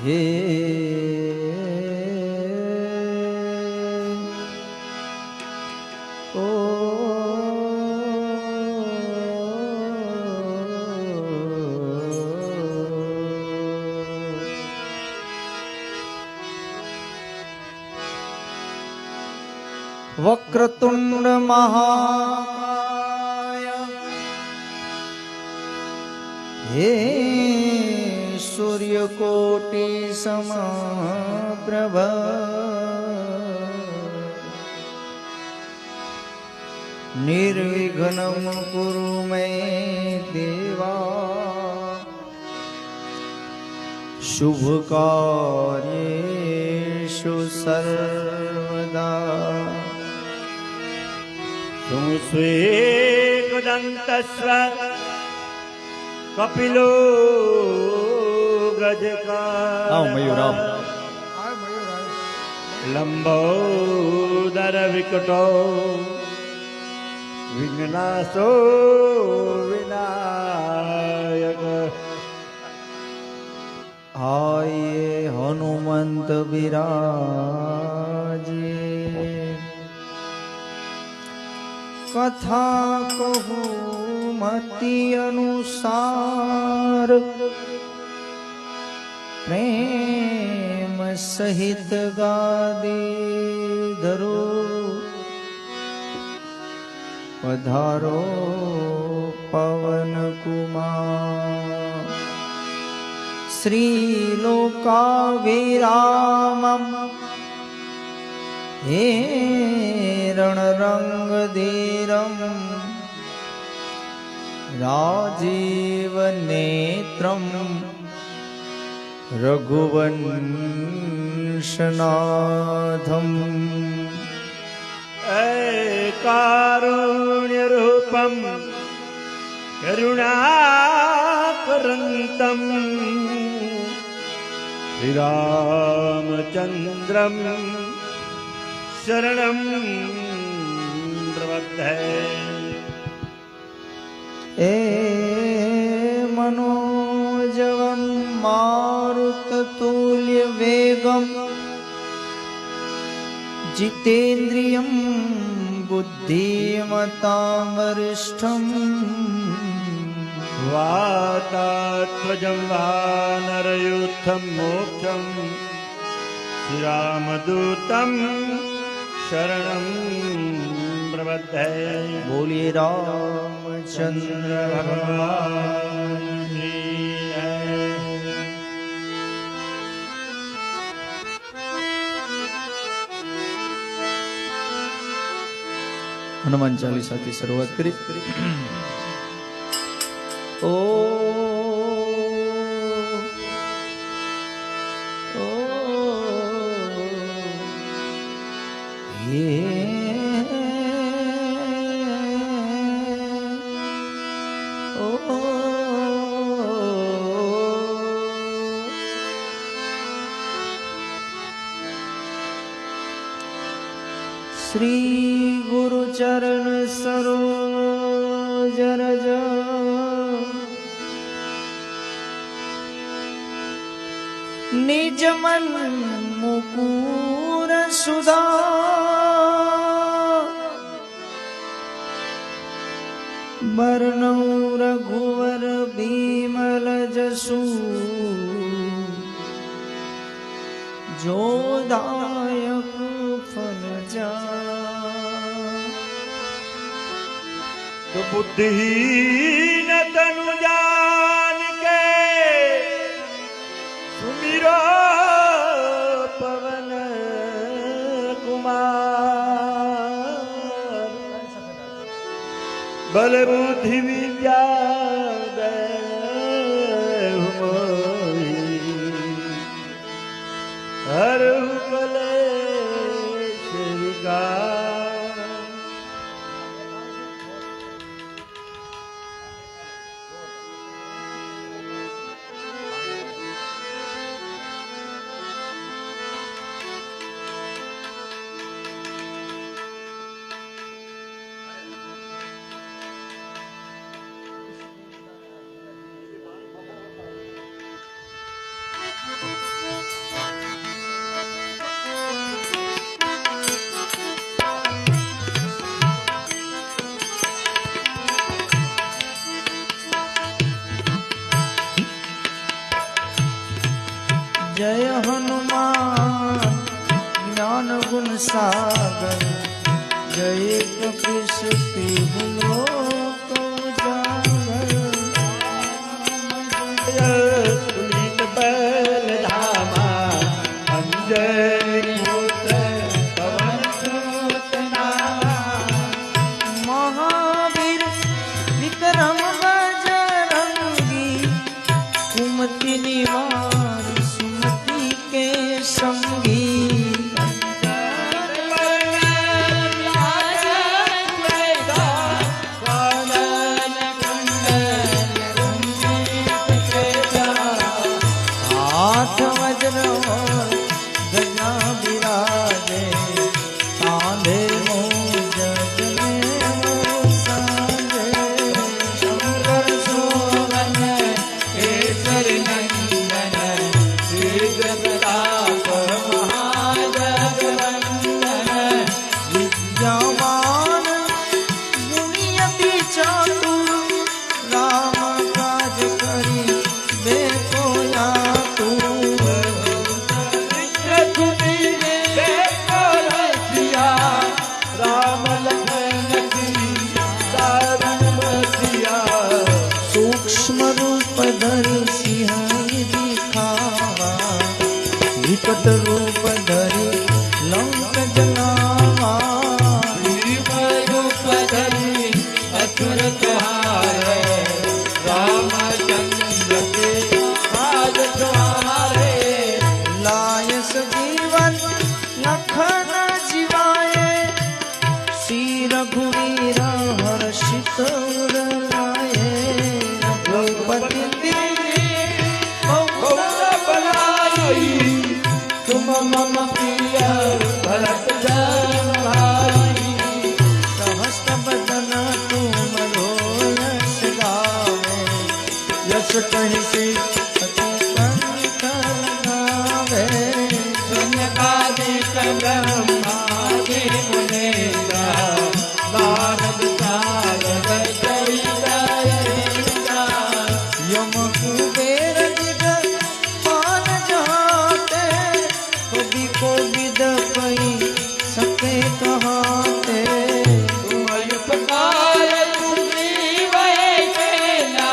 હે વક્રતુંડ મહાકાય હે સૂર્યકોટી સમપ્રભ નિર્વિઘ્નમ કુરુ મે દેવા શુભ કાર્યેષુ સર્વદા સ્વેકદંતસ્વ કપિલો ગજકા મયુરામ લંબોદર વિકટો વિઘ્નાસો વિનાયક આયે હનુમંત બિરાજે કથા કહું મતિ અનુસાર પ્રેમ સહિત ગાદે ધરો પધારો પવન કુમાર શ્રી લોકાવિરામમ હે રણરંગ ધીરમ રાજીવ નેત્રમ રઘુવંશનાથમ કારુણ્ય રૂપમ કરુણાકરંતમ શ્રી રામચંદ્રમ શરણમ પ્રવદ્ધે એ મનોજવમ મારુતતુલ્ય વેગમ જીતેન્દ્રિયમ બુદ્ધિમતાં વરિષ્ઠમ વાતાત્મજં વાનરયુથમ મોક્ષમ શ્રીરામદૂતમ શરણમ પ્રબદ્ધે બોલીએ રામચંદ્ર ભગવાન હનુમાન ચાલીસાથી શરૂઆત કરી. ઓ શ્રી ગુરુ ચરણ સરોજ રજ નિજ મન મુકુર સુધા બરનૌ રઘુવર ભીમલ જસુ જોદાયક ફલ तो बुद्धिहीन तनु जान के सुमिरो पवन कुमार बल बुद्धि विद्या देहु मोहि हरहु कलेश विकार जय हनुमान ज्ञान गुण सागर जय कपीस तिहु लोक उजागर पुनीत बल धामा अंजनी पुत्र पवन सुत नामा महावीर विक्रम बजरंगी कुमति निवार सुमति के संगी हाथ वज्र और गजा विराजे कांधे मूंज जनेऊ साजे शंकर सोवन केसरी नंदन श्री प्रताप महाजगवंदन विद्यावान गुणियति चातुर राम काज करि देखो या तू राम लखन की दारुण बसिया सूक्ष्म रूप धरि सिंहाई दिखावा विकट रूप धरि लंक जलावा रूप धरि असुर तुम्हारे रामचंद्र के काज तुम्हारे लायस जीवन लखन जिवाए श्री रघुवीर हर्षित उर लाए रघुपति तुम मम प्रिय भरत जन भाई सहस्र बदन तुम यश गावे यश कहि से अति कंठ लगावे ब्रह्मादि ब्रह्मादि मुनेगा नारद सारद चरिता यम कुबेर दिग पान जाते कभी को विद पई सके कहाते तुम उपकार सुग्रीव केला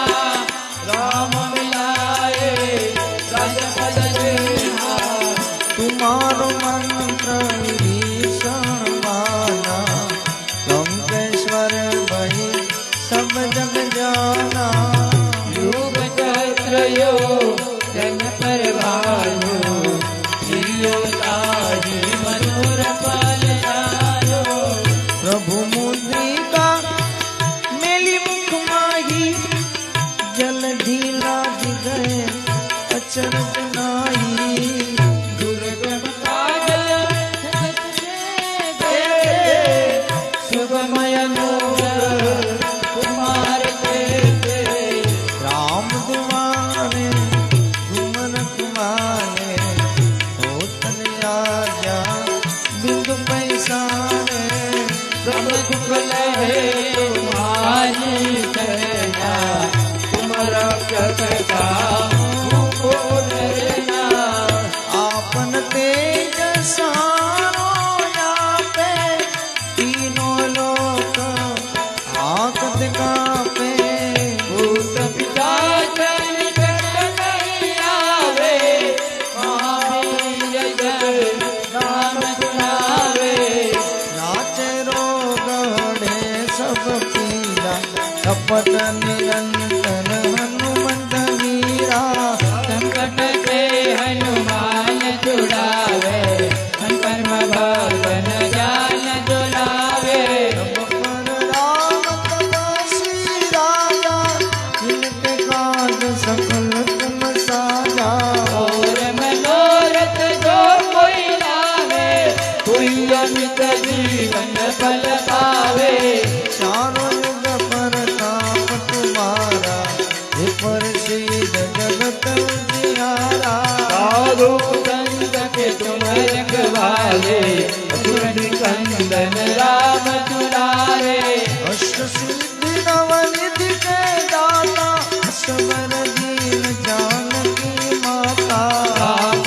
राम मिलाए राजपद देहा तुम्हारो मंत्र विभीषण माना लंकेश्वर भई सब जग जाना युग सहस्र यो जन पर भायो जियो ताहि मधुर फल जायो प्रभु मुद्रिका मेली मुख माही जलधि लाग गए अचरज नाही दुर्गम काजल शुभमय कुमार के राम दुआरे घुमन कुमारे होतन आजा बिंदु पैसारे सब दुख लहे तुम्हारी शरणा तुम रक्षक को डरना आपन तेज सारो यापे तीनों लोक आकत कापे भूत पिशाच निकट नहीं आवे महावीर जग नाम सुनावे नाचे रोग हरे सब पीरा कपट निरंतर हनुमंत वीरा संकट से हनुमान छुड़ावे कर्म भवन ज्ञान दुलावे पर राम तपस्वी राजा जिनके काज सकल तुम साजा और मनोरथ जो कोई लावे कोई अमित जीवन फल पावे चारों युग पर ताप तुम्हारा हे प्रसिद्ध जगत उजियारा साधु संत के तुम रखवाले असुर निकंदन राम दुलारे अष्ट सिद्धि नवनिधि के दाता असवर दीन जानकी माता राम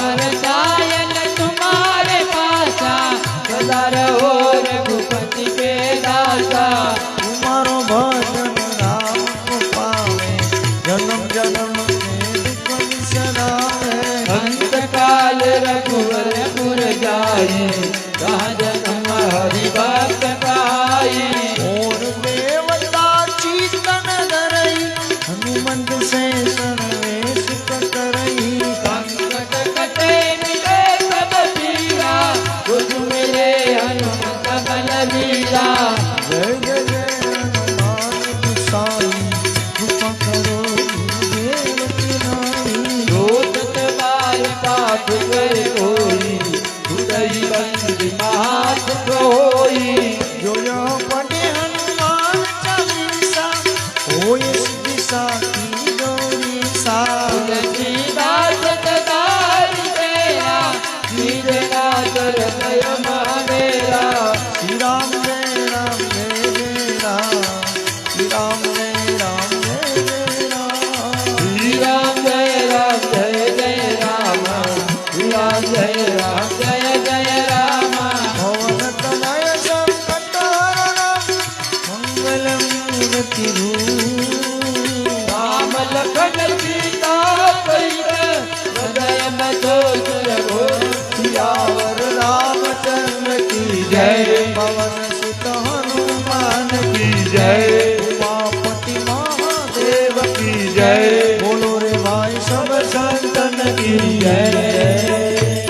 जय पवन सुत हनुमान की जय उमापति महादेव की जय बोलो रे भाई सब संतन की जय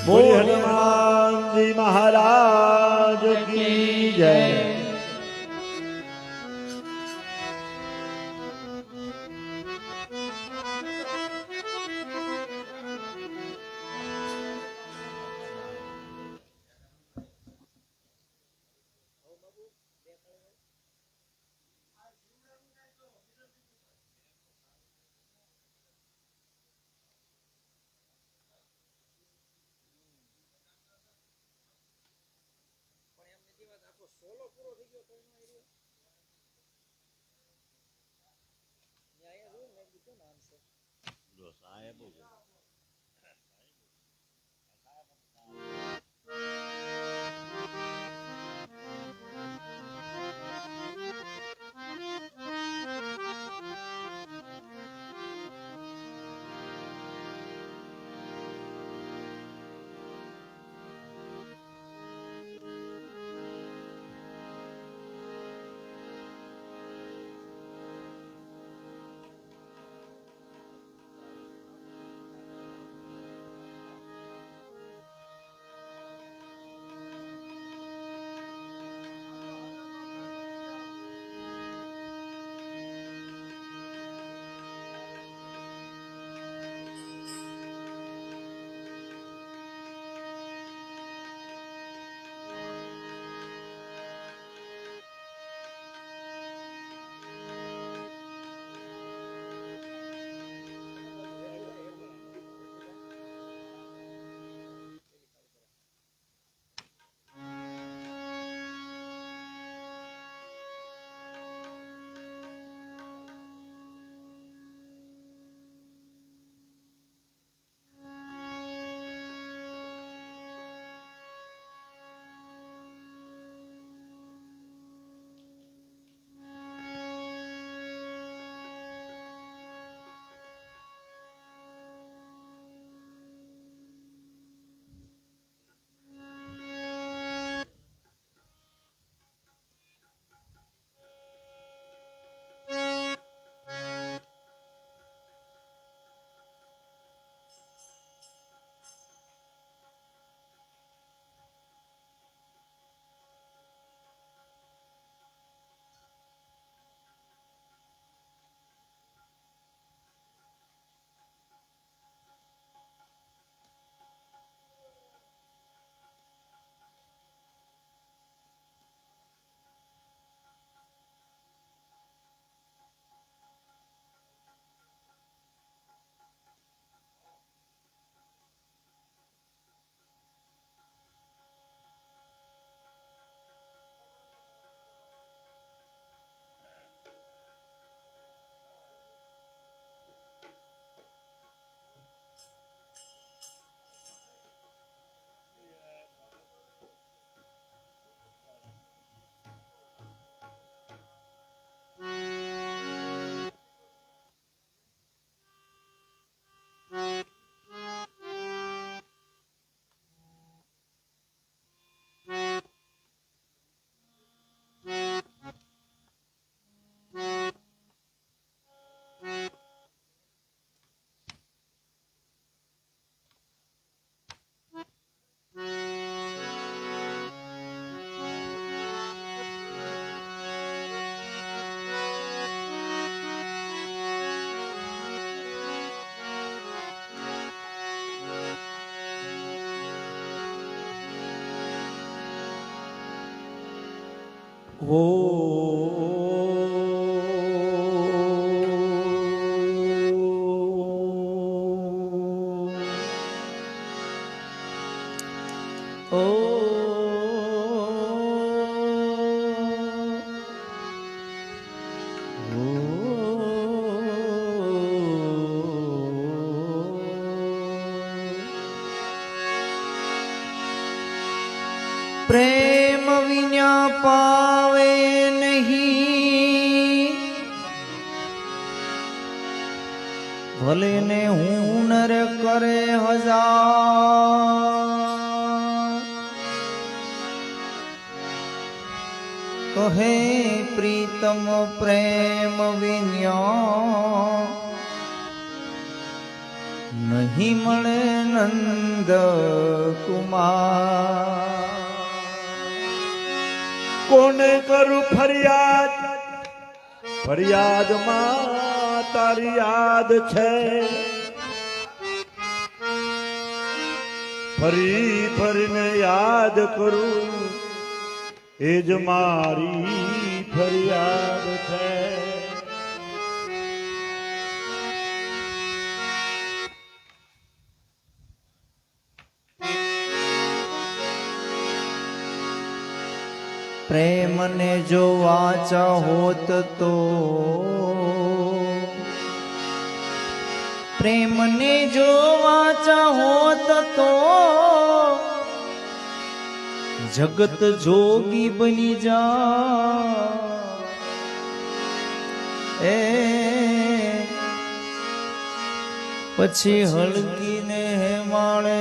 बोल हनुमान जी महाराज की जय। प्रेम विना पावे नहीं, भले ने हुनर करे हजार, કહે પ્રીતમ પ્રેમ વિન્યા નહીં મળે નંદ કુમાર. કોને કરું ફરિયાદ, ફરિયાદમાં તારી યાદ છે. ફરી ફરીને યાદ કરું એ જ મારી ફરિયાદ છે. પ્રેમને જો વાચા હોત તો પ્રેમને જો વાચા હોત તો જગત જોગી બની જા. એ પછી હલકીને માળે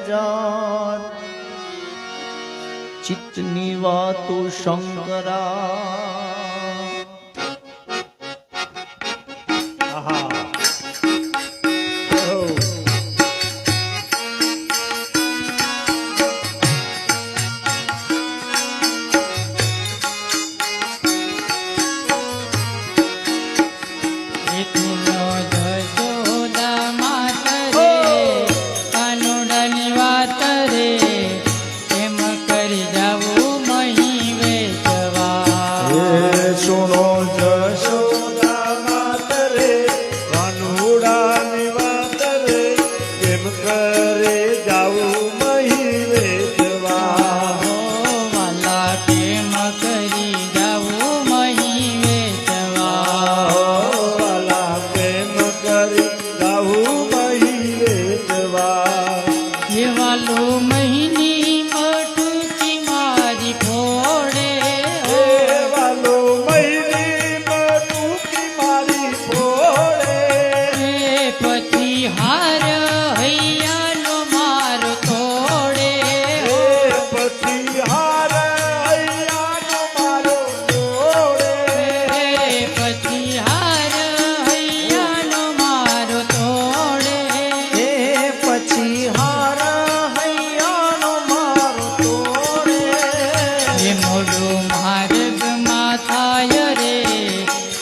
જાત ચિત્તની વાતો શંકરા. આહા.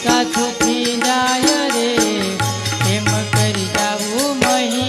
સાચું થઈ જાય રે એમ કરી જાવું મહી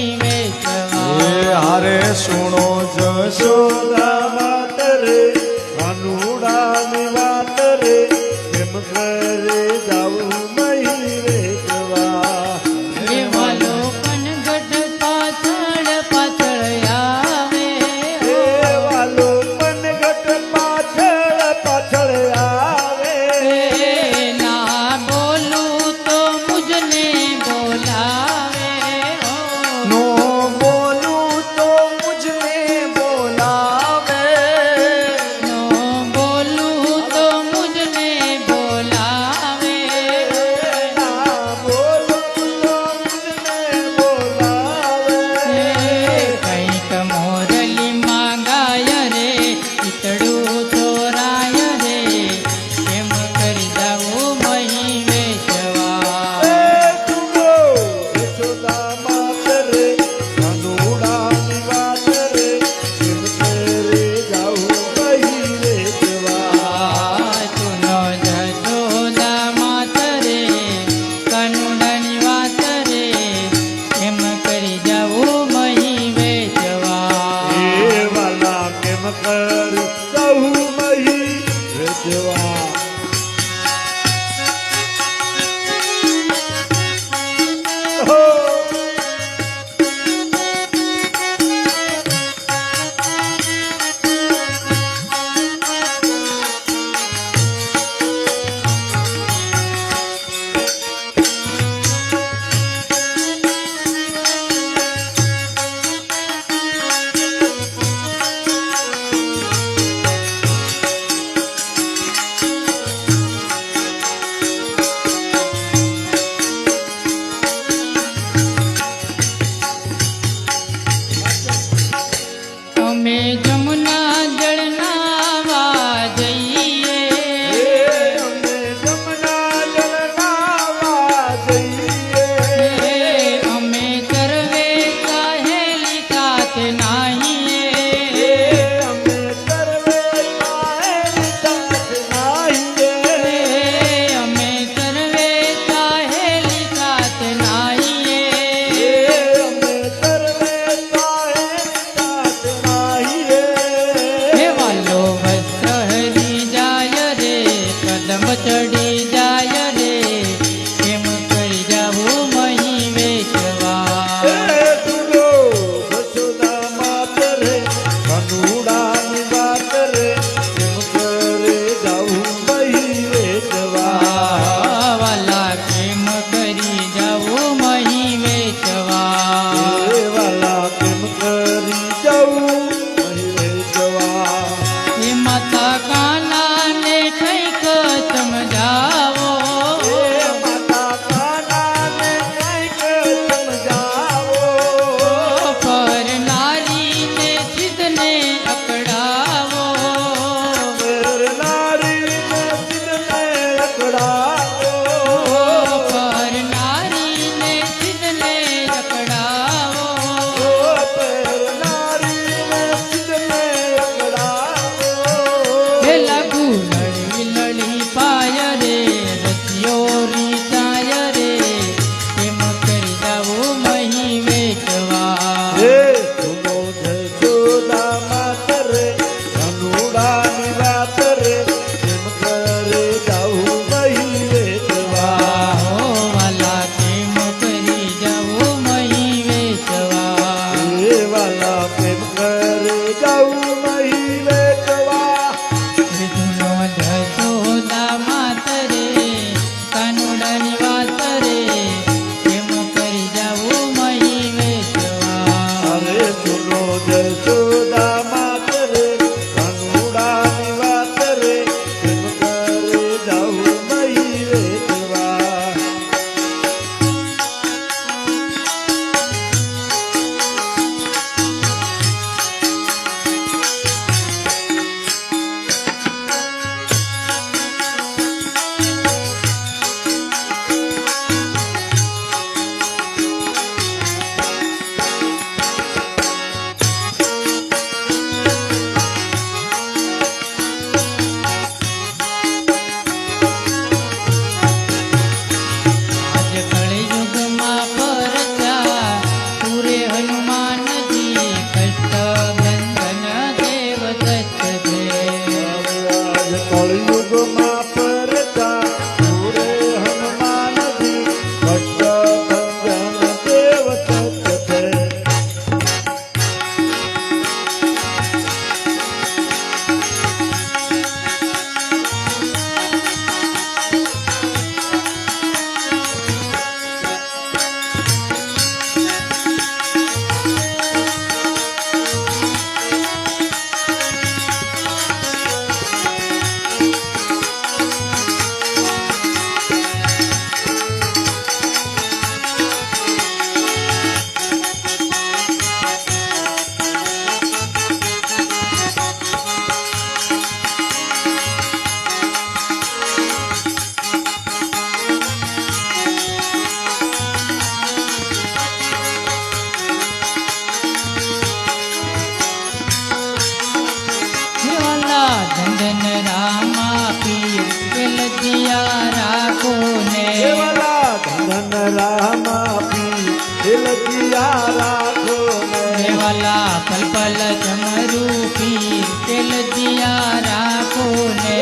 રામા પી લજિયા રાખો ને વાલા પલ પલ ચમરું પીર તેલ દિયા રાખો ને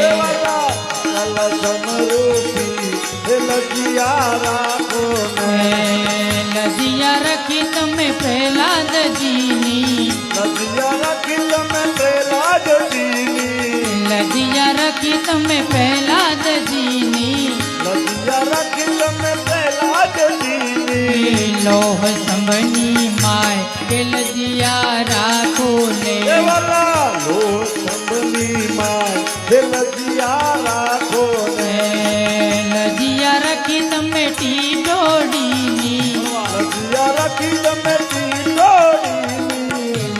લજિયા રાખો ને લજિયા રાખી તમે પ્રહલાદજીની લજિયા રાખી તમે પ્રહલાદજીની લજિયા રાખી તમે પ્રહલાદજીની લજિયા રાખી તમે પ્રહલાદજીની લોહ સંભની માય તેલ દિયા રાખો ને વાલા લો સંભની માય લજિયા રાખો ને લજિયા રાખી તમે ટીડોડીની લજિયા રાખી તમે ટીડોડીની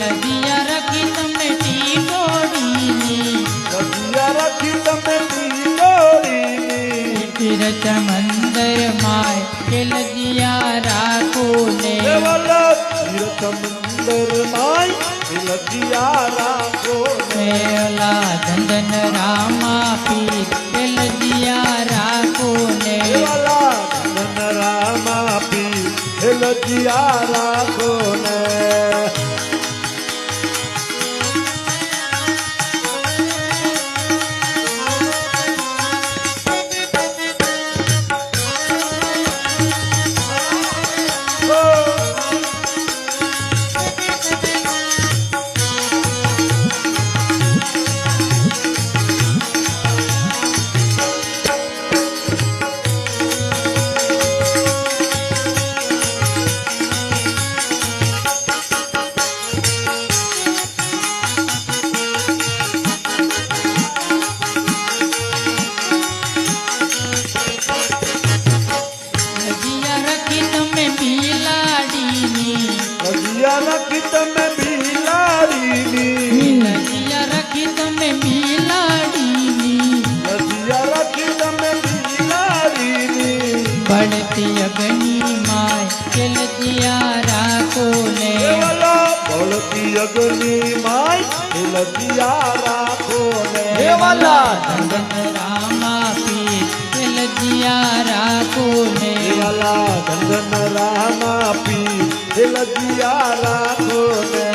લજિયા રાખી તમે ટીડોડીની લજિયા રાખી તમે ટીડોડીની તીરથ મંદર માય તેલ દિયા રાખો ને વાલા તીર્થ મંદર માય લજિયા રાખો ને મેલા ધંધન રામા પીર તેલ દિયા રાખો ને વાલા ધન રામા પી લજિયા રાખો ને લજિયા રાખી તમે બિલાડીની લજિયા રાખી તમે બિલાડીની લજિયા રાખી તમે બિલાડીની લજિયા રાખી તમે બિલાડીની બળતી અગ્નિ માય તેલ દિયા રાખો ને વાલા બળતી અગ્નિ માય લજિયા રાખો ને વાલા ધંધન રામા પીર તેલ દિયા રાખો ને વાલા ધન રામા પી લજિયા રાખો ને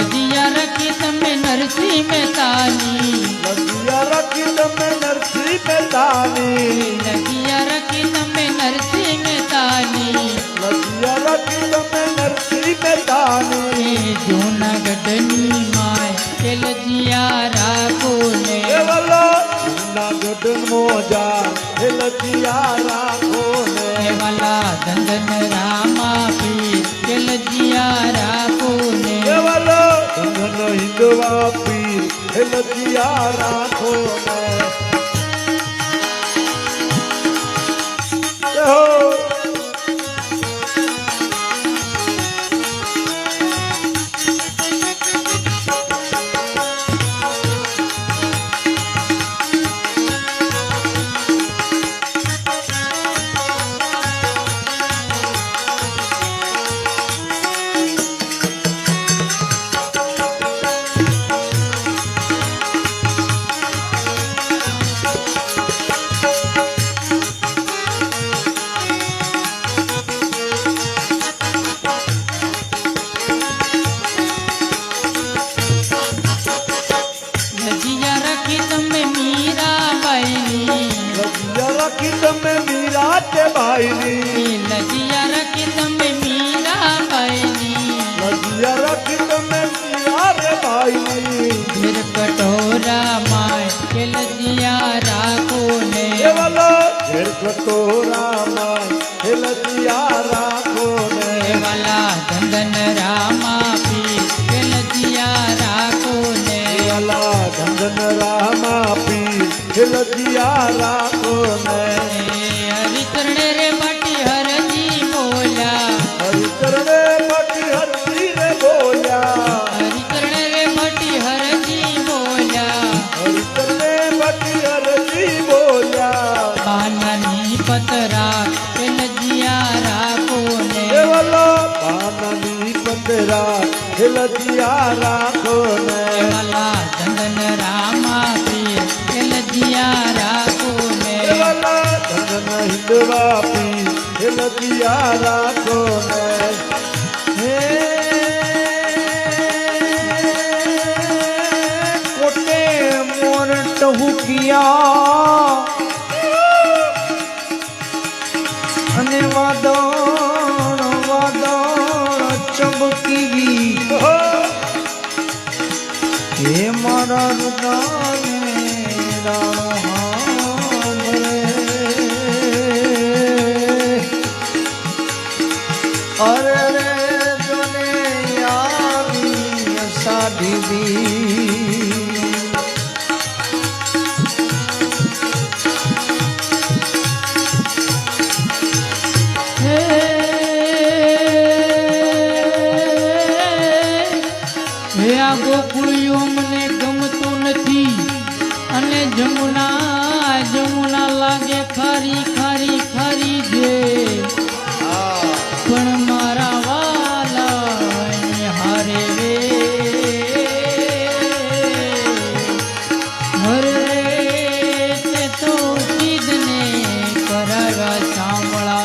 લજિયા રાખી તમે નરસિંહ મહેતાની લજિયા રાખી તમે નરસિંહ મહેતાની લજિયા રાખી તમે નરસિંહ મહેતાની લજિયા રાખી તમે નરસિંહ મહેતાની જૂનાગઢની માય તેલ દિયા રાખો ને વાલા જૂનાગઢ મોજા લજિયા રાખો ને વાલા ધંધન રામા પીર તેલ દિયા રાખો ને વાલા ધન હિંદવા પી લજિયા રાખો ને હો લજિયા રાખી તમે મીરાબાઈની લજિયા રાખી તમે મીરાતે બાઈની લજિયા રાખી તમે મીરાબાઈની લજિયા રાખી તમે મીરાતે બાઈની ધીર કટોરા માય તેલ દિયા રાખો ને વાલા ઘેર કટોરા માં લજિયા રાખો ને વાલા ધંધન રામા પીર તેલ દિયા રાખો ને વાલા ધન રામા પી લજિયા રાખો ને હરિચરણે રે પાટી હરજી બોલ્યા હરિચરણે પાટી હરજી રે બોલ્યા હરિચરણે રે પાટી હરજી બોલ્યા હરિચરણે પાટી હરજી બોલ્યા પાનાની પતરા તેલ દિયા રાખો ને વાલા પાનાની પતરા લજિયા રાખો ને વાલા ધંધન રામા પીર તેલ દિયા રાખો ને વાલા ધન હિંદવા પી લજિયા રાખો ને હે કોટે મોર ટહુકિયા અને વાદળ વાદળ ચમકીવી હે મારા રુદાને અરે રે જોને આવી સાધી આ ગોકુળિયો મને ગમતું નથી અને જમુના જમુના લાગે ખારી ખારી ખારી છે પણ મારા વાલા હારે રે હરે તે તો ચીદને કરાવ્યા સાંભળા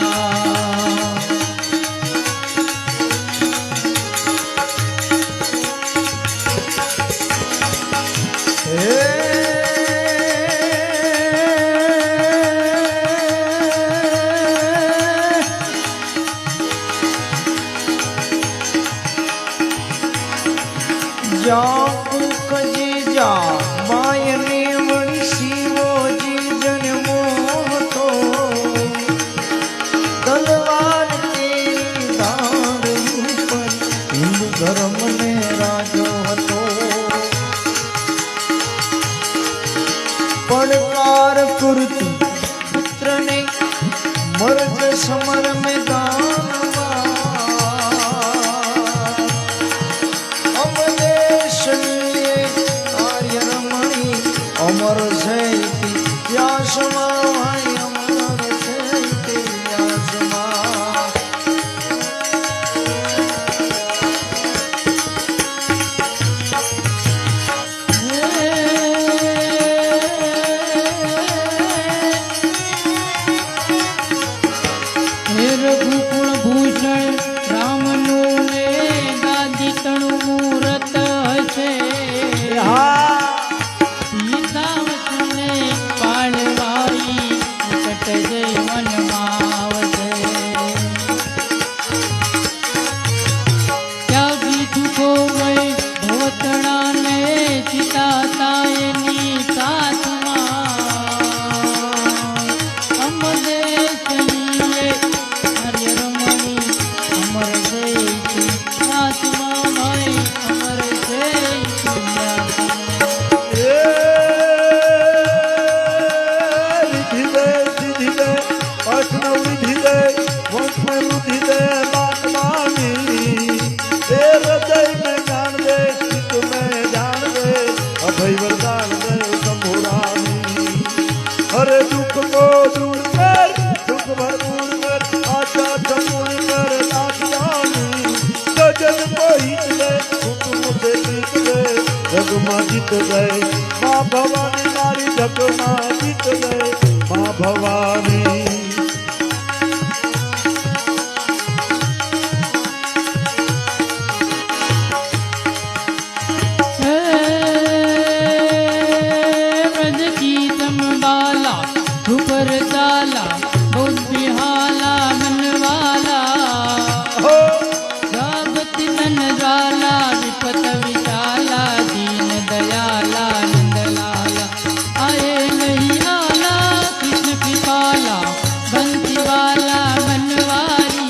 જા કુકજી જા માયને મણી શિવજી જન્મો હતો તલવાર તેરી દાળ ઉપર હિન્દુ ધર્મને રાજો હતો પડકાર કુર્તી પુત્રને મર્દ સમર મેદાનમાં અમર જયતી વ્યાસમાં અમર જયતી વ્યાસમાં હે રઘુકુળ ભૂષણ રામનું ને ગાદી તણું મૂરત હશે સીતાવતને પાળવાઈ નિકટ જય વનમાં આવશે ત્યાગી દુઃખો મય ધોતણાને ચિતાતા એની સાથમાં અમને ચલીએ હરે રમણી અમર જયતી આત્મા ભાઈ અમર જયતી વિધિ દે અઠ વિધિ દે વંશ में बुद्धि दे बात मानी ए हृदय में जान दे चित्त में जान दे अभय वरदान दे शंभुरानी हरे दुख को दूर कर दुख भरपूर कर आशा चमूल कर दासियानी गजन को हित दे हुक्म से जीत दे जग मां जीत गए मां भवानी मारी जग मां जीत गए मां भवानी ब्रज की तमबाला ऊपर ताला बुद्धि हाला मनवाला जागति नन ज्वाला विपत विशाला दीन दयाला नंदलाला आए नहीं आला कृष्ण कृपाला बंसी वाला बनवारी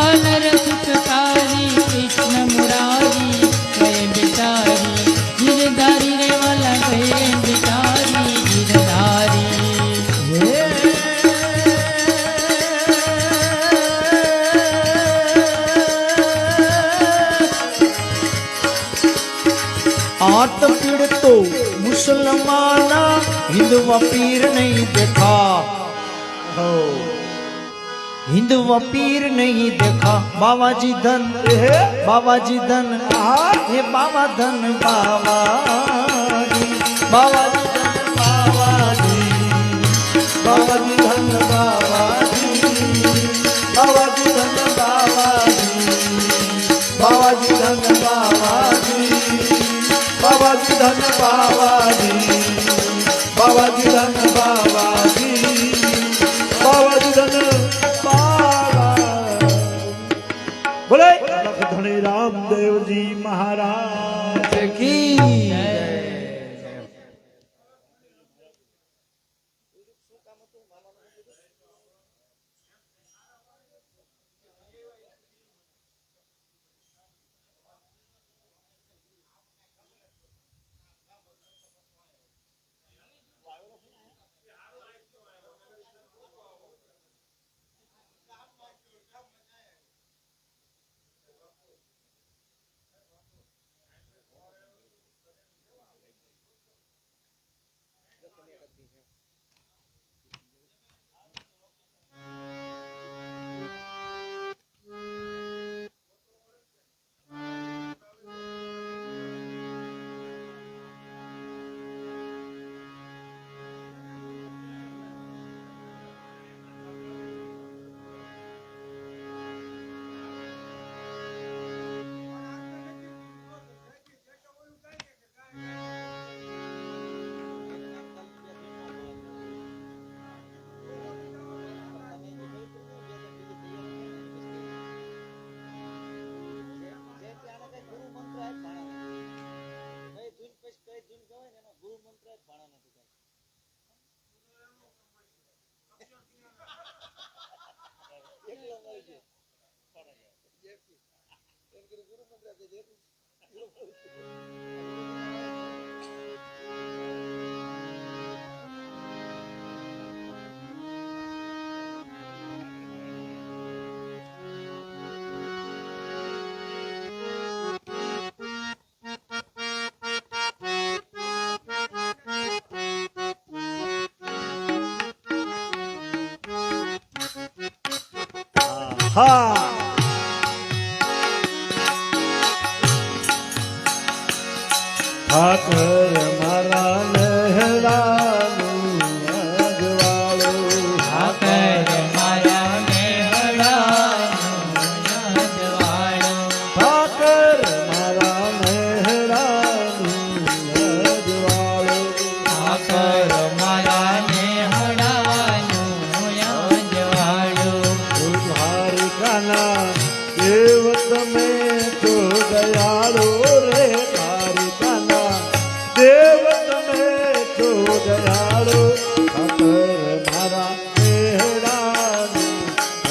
आनर सुखकारी कृष्ण मुरारी गए बिचारी गिरधारी रे वाला गए बिचारी गिरधारी आत पीड़तो मुसलमाना हिंदुआ पीर नहीं देखा हो हिंदुआ पीर नहीं देखा बाबा जी धन बाबा जी धन हे बाबा धन बाबा जी बाबा जी धन बाबा जी बाबा जी धन बाबा जी ધન બાવાજી બાવાજી ધન બાવાજી બાવાજી ધન બાવાજી બાવાજી ધન બાવાજી બાવાજી ધન બાવા બોલે ધણી રામદેવજી મહારાજ કી હા ઠાકર મારા લહેરાનું અજવાળું ઠાકર મારા મેહડાનું યાદવાળો ઠાકર મારા લહેરાનું અજવાળું ઠાકર મારા મેહડાનું યાદવાળો દ્વારિકાના દેવ તમે તો દયાળો રે દ્વારિકાના દેવ તમે તો દયાળો ઠાકર મારા મેહડાનું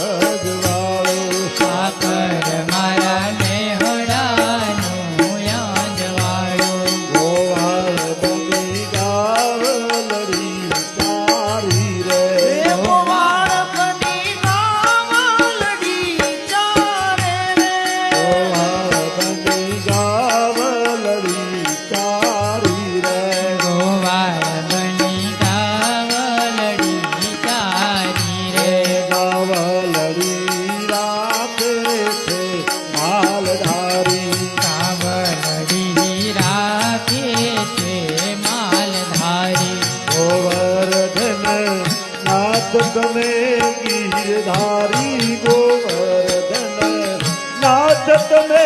અજવાળું ઠાકર મારા મેહડાનું યાદવાળો ગોવાળ બની ગાવલડી તારી રે ગોવાળ બની ગાવલડી તારી રે ગોવાળ બની ગાવલડી તારી રે ગાવલડી રાખે છે માલધારી ગાવલડી રાખે છે માલધારી ગોવર્ધન નાથ તમે ગીરધારી ગોવર્ધન નાથ તમે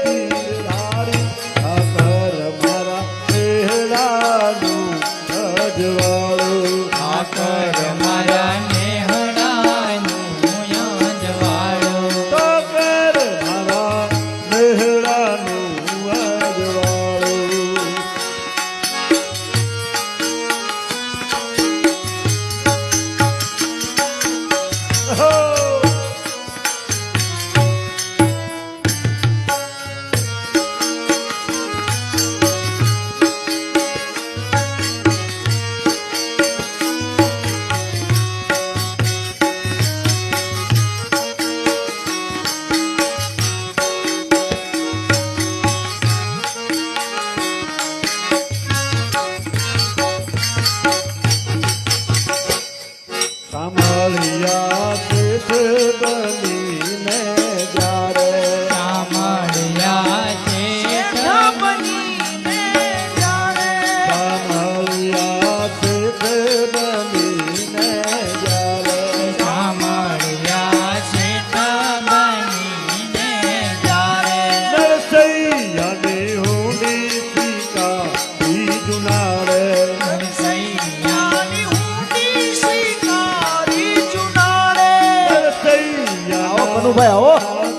ગીરધારી ઠાકર મારા મેહડાનું અજવાળું ઠાકર મારા મેહડાનું યાદવાળો ઠાકર મારા મેહડાનું અજવાળું હો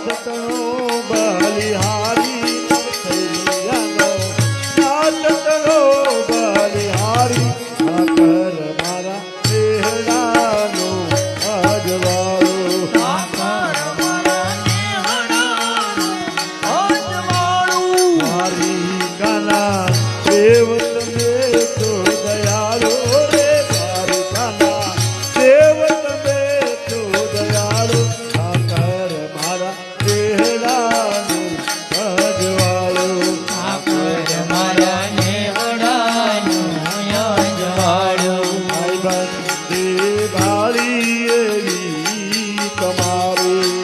નાચતણો બલિહારી થૈયાનો નાચતણો બલિહારી ઠાકર મારા બેહડાનો અજવાળો મારી કાના દેવ તમે તો દયાળો રે મારી કાના દેવ તમે તો દયાળો ઠાકર મારા બેહડાનો અજવાળો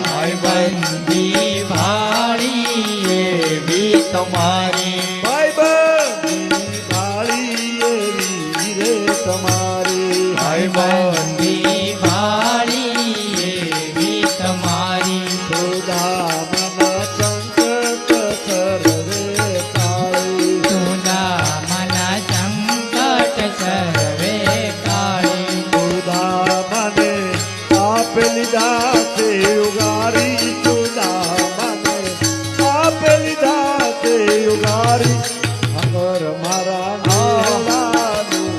ભાઈબંધી ભાળી એવી તમારી ભાઈબંધી ભાળી એવી રે તમારી સુદામન સંકટ સર્વે કાળી સુદામને આપેલી દાતે ઉગારી સુદામને આપેલી દાતે ઉગારી અમર મારા નાલાનું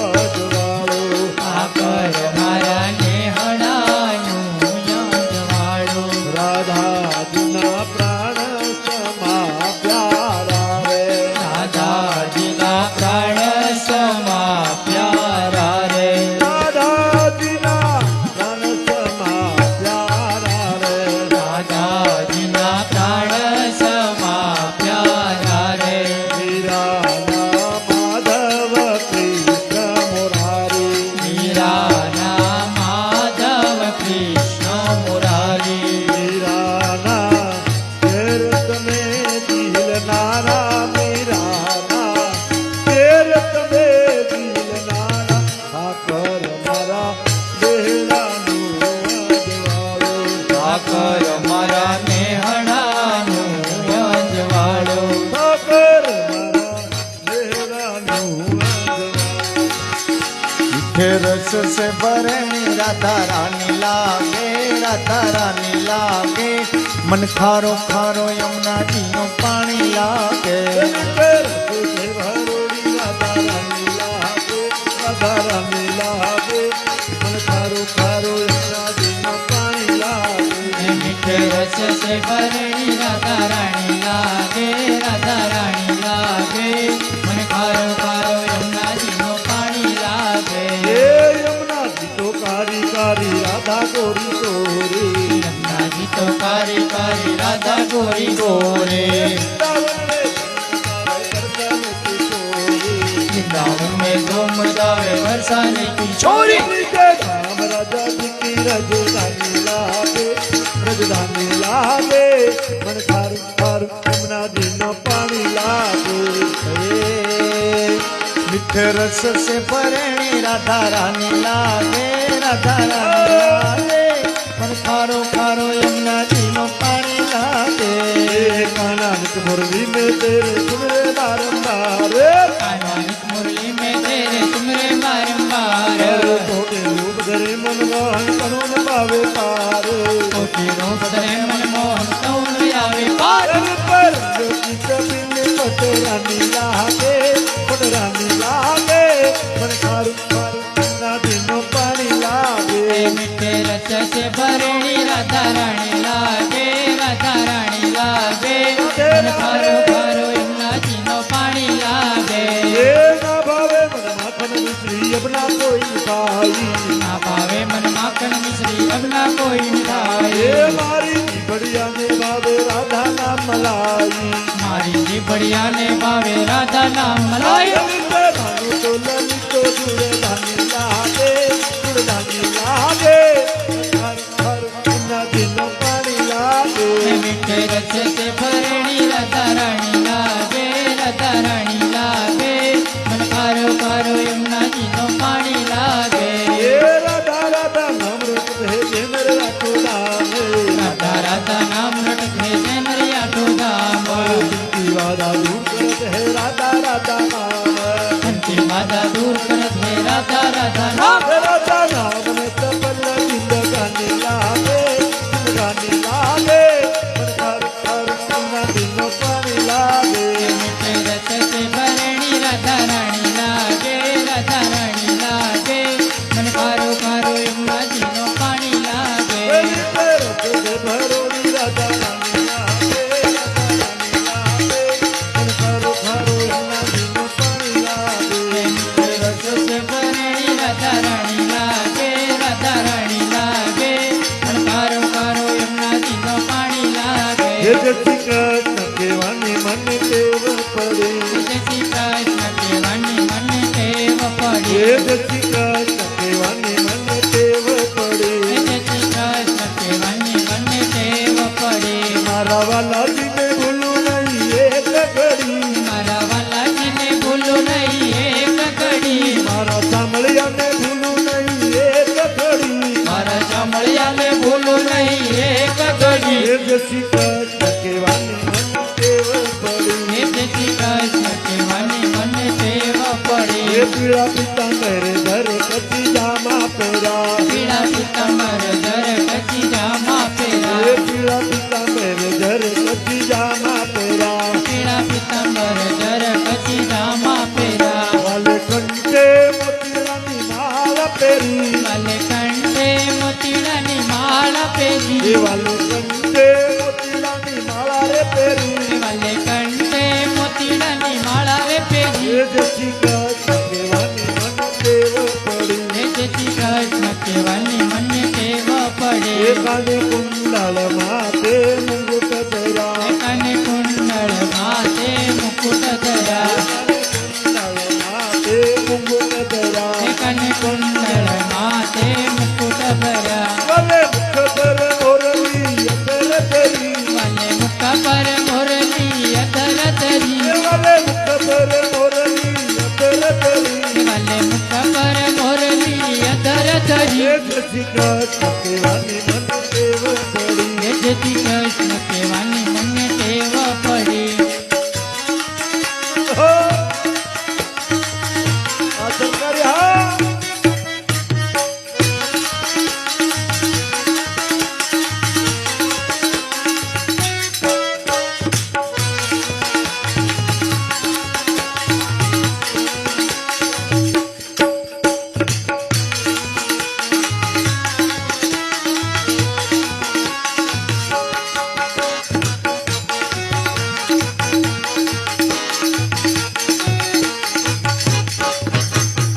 અજવાળો રાધાજીના પ્રાણ સમા પ્યારા રે રાધાજીના પ્રાણ સમા પ્યારા રે મીરાના માધવ કૃષ્ણ મુરારી મીરાના તેર તમે દિલનારા મીરાના તેર તમે દિલનારા ઠાકર મારા બેહડાનું અજવાળો ઠાકર મારા બેહડાનું અજવાળો मीठे रस से भरणी राधा रानी लागे राधा रानी लागे मन खारो खारो यमुना जी नो पानी लागे मीठे रस से भरणी राधा रानी लागे मन खारो खारो यमुना जी नो पानी लागे यमुना जी तो कारी कारी राधा गोरी गोरी यमुना जी तो कारी कारी राधा गोरी गोरे वृंदावन में घूम जावे बरसाने की छोरी राम राजा जी की राजधानी लागे मन खारू खारू यमुना जी नो पानी लागे मीठे रस से भरणी राधा रानी लागे राधा रानी लागे मन खारो खारो यमुना जी नो पानी लागे कानानिक मुरली में तेरे सुनरे बारंबार कानानिक मुरली में तेरे तुमरे बारंबार कोटि रूप धरे मनमोहन करुण पावे पार कोटि रूप धरे मनमोहन करुण आवे पार पर ज्योति कपिल पटरानी लागे मन खारू खारू यमुना जी नो पानी लागे मीठे रस से भरणी राधा रानी लागे मन खारो खारो यमुना जी नो पानी लागे ये ना भावे मन माखन मिश्री अपना कोई भाई ना पावे मन माखन मिश्री अब ना कोई मिठाई ये मारी जी बढ़िया ने भावे राधा नाम मलाई मारी जी बढ़िया ने पावे राधा नाम मलाई धानु तो ललित तो जुड़े धानी लागे हर हर यमुना जी नो पानी लागे मीठे रस से भरणी राधा रानी लागे मन खारो खारो यमुना जी नो पानी लागे ये राधा राधा नाम रूप भेजे मेरे रातो दामे राधा राधा नाम रट भेजे नरिया तो दाम की वादा दूर करत है राधा राधा नाम अंतिम बाधा दूर करत है राधा राधा नाम राधा नाम में तपल जिंदगानी लागे જય જય શ્રી કૃષ્ણ કહેવાની મને ટેવ પડે જય શ્રી કૃષ્ણ કહેવાની મને ટેવ પડે જય જય શ્રી કૃષ્ણ કહેવાની મને ટેવ પડે જય શ્રી કૃષ્ણ કહેવાની મને ટેવ પડે મારા વાલાજીને ભૂલું નહીં એક ઘડી મારા વાલાજીને ભૂલું નહીં એક ઘડી મારા સાંભળ્યાને ભૂલું નહીં એક ઘડી મારા સાંભળ્યાને ભૂલું નહીં એક ઘડી જય જય શ્રી કૃષ્ણ કહેવાની મને ટેવ પડે જય શ્રી કૃષ્ણ કહેવાની મને ટેવ પડે એ પીળા પિતાંબર ધર કચી જામા પહેરા પીળા પિતાંબર ધર કચી જામા એ પહેરા પીળા પિતાંબર ધર કચી જામા પહેરા પીળા પિતાંબર ધર કચી જામા પહેરા વાલે કંઠે મોતીડાની માળા પહેરી વાલે કંઠે મોતીડાની માળા પહેરી એ વાલે કંઠે મોતીડાની માળા રે પહેરી વાલે કંઠે મોતીડાની માળા રે પહેરી એ જય શ્રી કૃષ્ણ કહેવાની મને ટેવ પડી જય શ્રી કૃષ્ણ કહેવાની મને ટેવ પડે એ કાને કુંડળ માથે મુંગટ ધરા કાને કુંડળ માથે મુકુટ ધરા કુંડળ માથે મુંગટ ધરા કાને કુંડળ માથે મુકુટ ભરા વાલે મુખ પર ઓરવી અતર ધરી વાલે મુખ પર મોરલી અધર ધરી વાલે મુખ પર ઓરવી અતર ધરી વાલે મુખ પર મોરલી અધર ધરી એ જય શ્રી કૃષ્ણ કહેવાની મને ટેવ પડી જય શ્રી કૃષ્ણ કહેવાની મને ટેવ પડી હો! આ સરકારી હા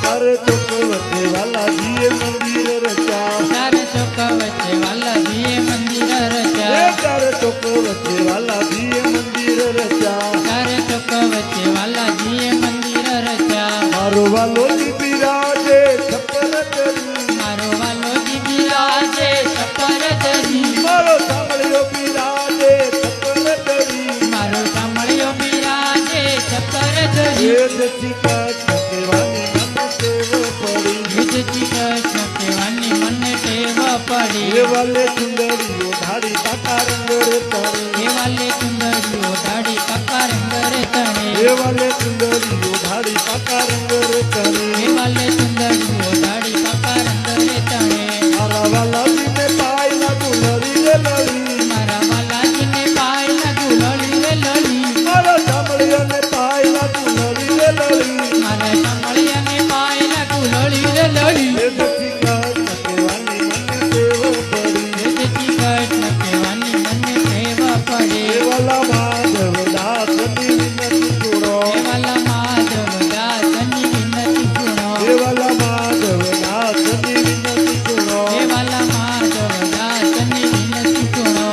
તારે ચોકવટે વાલાજીએ મંદિર રચ્યા ચાર ચોક વચ્ચે વાલાજીએ મંદિર એ રચ્યા તારે ચોકવટે વાલાજીએ મંદિર રચ્યા ચાર ચોક વચ્ચે વાલાજીએ મંદિર રચ્યા મારો વાલોજી બિરાજે છપ્પર કરી મારો વાલોજી બિરાજે છપ્પર ધરી મારો સાંભળ્યો બિરાજે છપ્પર કરી મારો સાંભળ્યો બિરાજે છપ્પર એ ધરી જય શ્રી કૃષ્ણ કહેવાની મને ટેવ પડી જય શ્રી કૃષ્ણ કહેવાની મને ટેવ પડી એ વાલે સુંદરીઓ ધાડી પાકા રંગ રે તણે એ વાલે સુંદરીઓ દાઢી પાકા રંગ રે તણે એ વાલે સુંદરીઓ ધાડી પાકા રંગ રે તણે એ વાલે સુંદરીઓ દાઢી પાકા રંગ રે તણે મારા વાલાજીને પાયલા દુલરી રે લળી મારા વાલાજીને પાયલા દુલળી રે લળી મારા સાંભળ્યાને પાયલા દુલરી રે લળી મારા સાંભળ્યાને પાયલા દુલળી રે લળી એ જતી કૃષ્ણ કહેવાની મને ટેવ પડી જય શ્રી કૃષ્ણ કહેવાની મને ટેવ પડે એ વાલા માધવ દાસની વિનતી સુણો એ વાલા માધવ દાસની વિનતી સુણો એ વાલા માધવ દાસની વિનતી સુણો એ વાલા માધવ દાસની વિનતી સુણો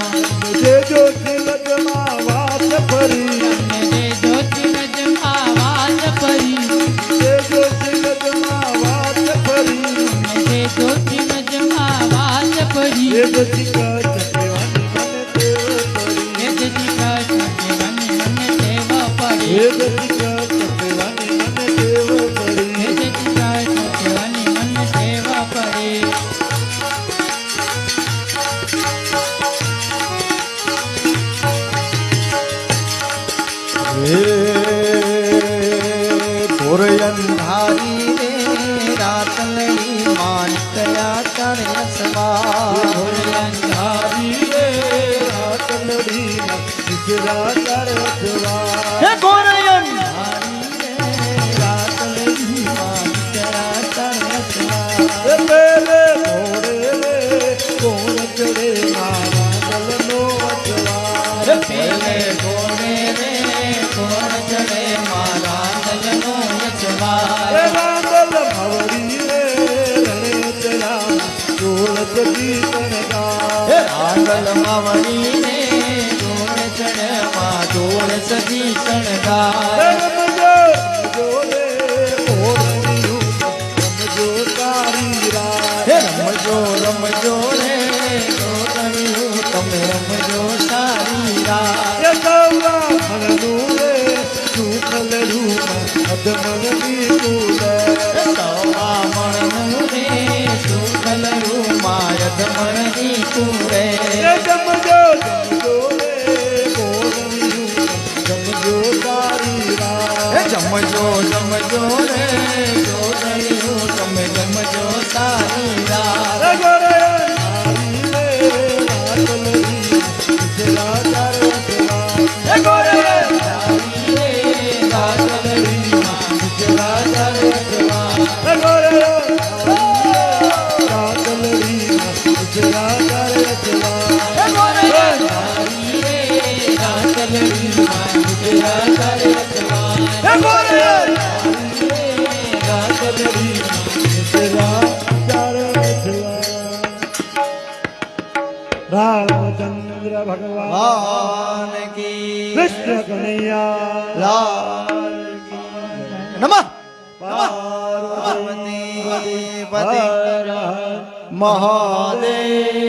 જે જો સિલકમાં વાત ફરી તમને દેજો ચિરજમાં વાત ફરી જે જો સિલકમાં વાત ફરી તમને દેજો ચિરજમાં વાત ફરી એ જતી કૃષ્ણ કહેવાની મને ટેવ પડી એ જય શ્રી કૃષ્ણ કહેવાની મને ટેવ પડી એ જતી કૃષ્ણ કહેવાની મને ટેવ એ પડી જય શ્રી કૃષ્ણ કહેવાની મને ટેવ પડી હે ઘોર અંધારી રે રાતલડી માનકયા તણે સવાર અંધારી રે રાત નડી વિચરા કરતવા હે ઘોર અંધારી રે રાતલડી માનકયા તણે સવાર એ પેલે ઘોડે રે કોણ ચડે મારા દલનો અજવા પેલે ઘોડે રે ઘોડ ચડે મારા દલનો યજમાન એ રાંદલ ભવરી રે રણે ચડા ડોળ જતી તણગા હે આંગલ માવણી ને ઘોડ સજી શણગાર રમજો રમજો રે મોરણિયું રમજો તારી રાત હે રમજો રમજો રે ગોરણિયું તમે રમજો સારી રાત એ ગૌરા મણનું રે સુખલરૂમાં અધમણની કુલે સવા મણનું રે સુખલ રૂમાય ધમણની તુરે એ જમજો જમજો રે મોરણિયું જમજો તારી રાત હે જમજો જમજો રે ગોરણિયું તમે જમજો સારી રાત એ ગોરે તારી રે રાતલરી વિજલા ચારવતવા હે ગોરે એ ગોરે રાતલરીમાં વિજલા ચારવતવા હે ગોરે હે ગોરે રામચંદ્ર ભગવાન ભગવાન કી કૃષ્ણ કનૈયા લાલ કી નમઃ પાર્વતી પાર્વતી પતિ મહાદેવ